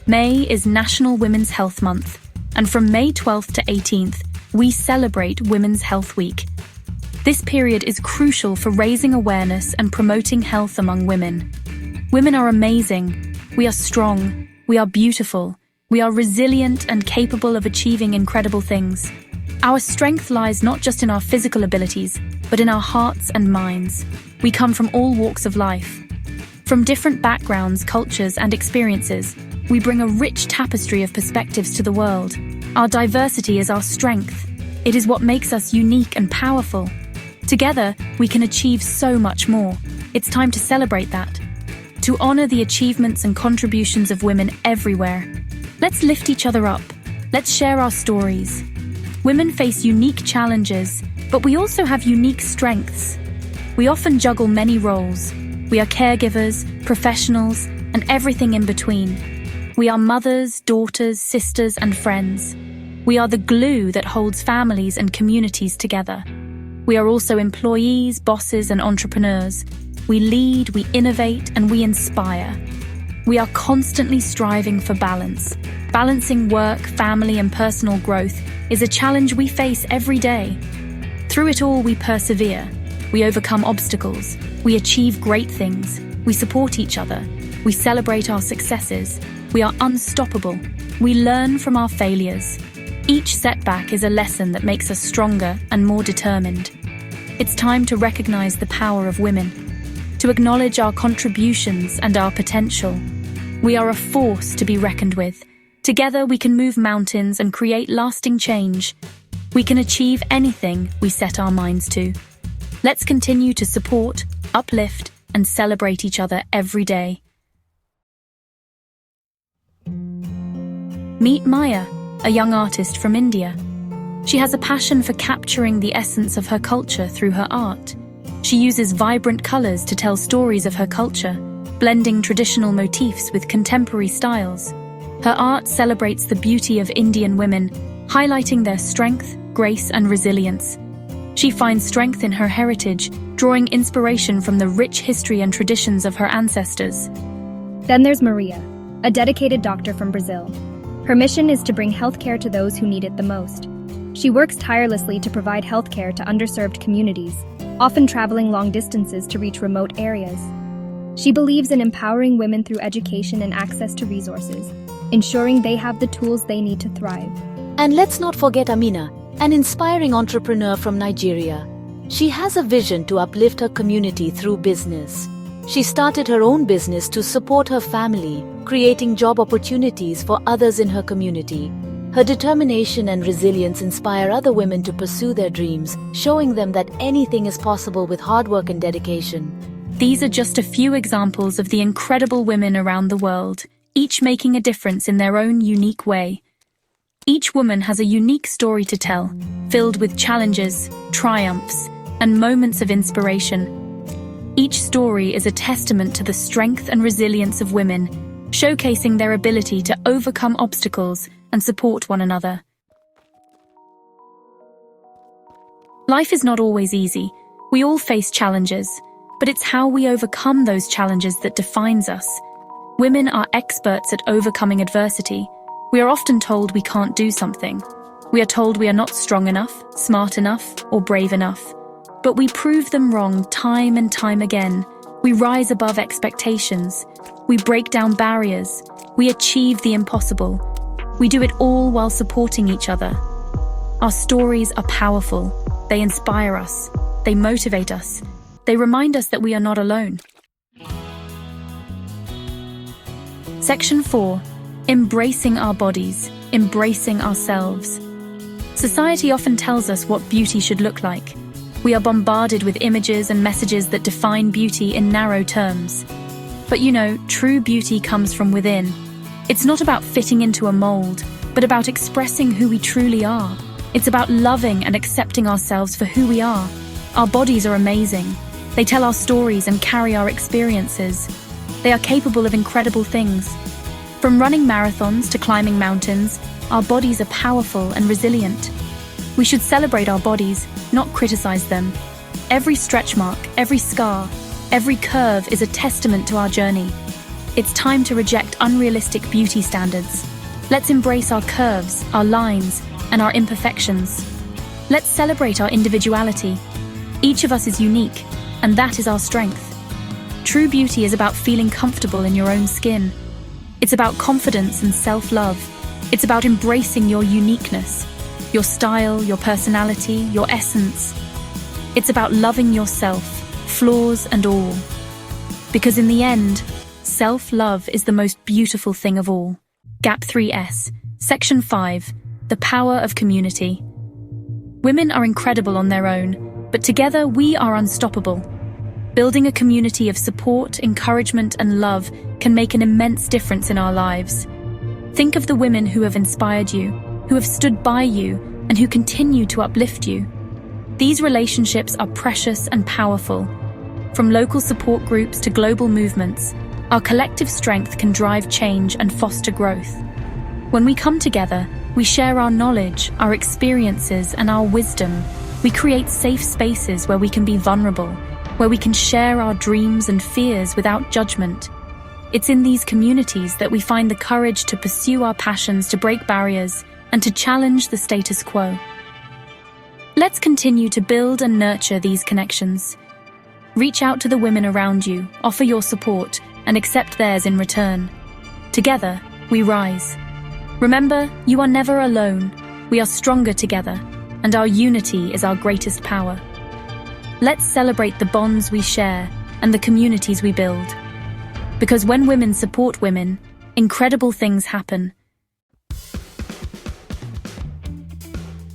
May is National Women's Health Month, and from May 12th to 18th, we celebrate Women's Health Week. This period is crucial for raising awareness and promoting health among women. Women are amazing. We are strong. We are beautiful. We are resilient and capable of achieving incredible things. Our strength lies not just in our physical abilities, but in our hearts and minds. We come from all walks of life. From different backgrounds, cultures, and experiences, we bring a rich tapestry of perspectives to the world. Our diversity is our strength. It is what makes us unique and powerful. Together, we can achieve so much more. It's time to celebrate that. To honor the achievements and contributions of women everywhere. Let's lift each other up. Let's share our stories. Women face unique challenges, but we also have unique strengths. We often juggle many roles. We are caregivers, professionals, and everything in between. We are mothers, daughters, sisters, and friends. We are the glue that holds families and communities together. We are also employees, bosses, and entrepreneurs. We lead, we innovate, and we inspire. We are constantly striving for balance. Balancing work, family, and personal growth is a challenge we face every day. Through it all, we persevere. We overcome obstacles. We achieve great things. We support each other. We celebrate our successes. We are unstoppable. We learn from our failures. Each setback is a lesson that makes us stronger and more determined. It's time to recognize the power of women, to acknowledge our contributions and our potential. We are a force to be reckoned with. Together we can move mountains and create lasting change. We can achieve anything we set our minds to. Let's continue to support, uplift, and celebrate each other every day. Meet Maya, a young artist from India. She has a passion for capturing the essence of her culture through her art. She uses vibrant colors to tell stories of her culture, blending traditional motifs with contemporary styles. Her art celebrates the beauty of Indian women, highlighting their strength, grace, and resilience. She finds strength in her heritage, drawing inspiration from the rich history and traditions of her ancestors. Then there's Maria, a dedicated doctor from Brazil. Her mission is to bring healthcare to those who need it the most. She works tirelessly to provide healthcare to underserved communities, often traveling long distances to reach remote areas. She believes in empowering women through education and access to resources, ensuring they have the tools they need to thrive. And let's not forget Amina, an inspiring entrepreneur from Nigeria. She has a vision to uplift her community through business. She started her own business to support her family, creating job opportunities for others in her community. Her determination and resilience inspire other women to pursue their dreams, showing them that anything is possible with hard work and dedication. These are just a few examples of the incredible women around the world, each making a difference in their own unique way. Each woman has a unique story to tell, filled with challenges, triumphs, and moments of inspiration. Each story is a testament to the strength and resilience of women, showcasing their ability to overcome obstacles and support one another. Life is not always easy. We all face challenges, but it's how we overcome those challenges that defines us. Women are experts at overcoming adversity. We are often told we can't do something. We are told we are not strong enough, smart enough, or brave enough. But we prove them wrong time and time again. We rise above expectations. We break down barriers. We achieve the impossible. We do it all while supporting each other. Our stories are powerful. They inspire us. They motivate us. They remind us that we are not alone. Section 4. Embracing our bodies, embracing ourselves. Society often tells us what beauty should look like. We are bombarded with images and messages that define beauty in narrow terms. But true beauty comes from within. It's not about fitting into a mold, but about expressing who we truly are. It's about loving and accepting ourselves for who we are. Our bodies are amazing. They tell our stories and carry our experiences. They are capable of incredible things. From running marathons to climbing mountains, our bodies are powerful and resilient. We should celebrate our bodies, not criticize them. Every stretch mark, every scar, every curve is a testament to our journey. It's time to reject unrealistic beauty standards. Let's embrace our curves, our lines, and our imperfections. Let's celebrate our individuality. Each of us is unique, and that is our strength. True beauty is about feeling comfortable in your own skin. It's about confidence and self-love. It's about embracing your uniqueness, your style, your personality, your essence. It's about loving yourself, flaws and all. Because in the end, self-love is the most beautiful thing of all. Gap 3S, Section 5, The Power of Community. Women are incredible on their own, but together we are unstoppable. Building a community of support, encouragement, and love can make an immense difference in our lives. Think of the women who have inspired you, who have stood by you, and who continue to uplift you. These relationships are precious and powerful. From local support groups to global movements, our collective strength can drive change and foster growth. When we come together, we share our knowledge, our experiences, and our wisdom. We create safe spaces where we can be vulnerable, where we can share our dreams and fears without judgment. It's in these communities that we find the courage to pursue our passions, to break barriers, and to challenge the status quo. Let's continue to build and nurture these connections. Reach out to the women around you, offer your support, and accept theirs in return. Together, we rise. Remember, you are never alone. We are stronger together, and our unity is our greatest power. Let's celebrate the bonds we share and the communities we build. Because when women support women, incredible things happen.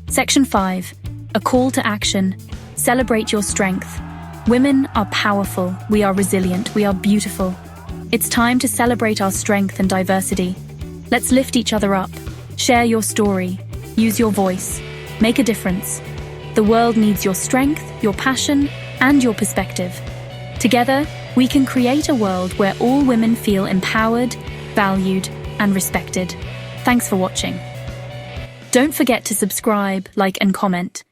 Section 5. A call to action. Celebrate your strength. Women are powerful, we are resilient, we are beautiful. It's time to celebrate our strength and diversity. Let's lift each other up. Share your story. Use your voice. Make a difference. The world needs your strength, your passion, and your perspective. Together, we can create a world where all women feel empowered, valued, and respected. Thanks for watching. Don't forget to subscribe, like, and comment.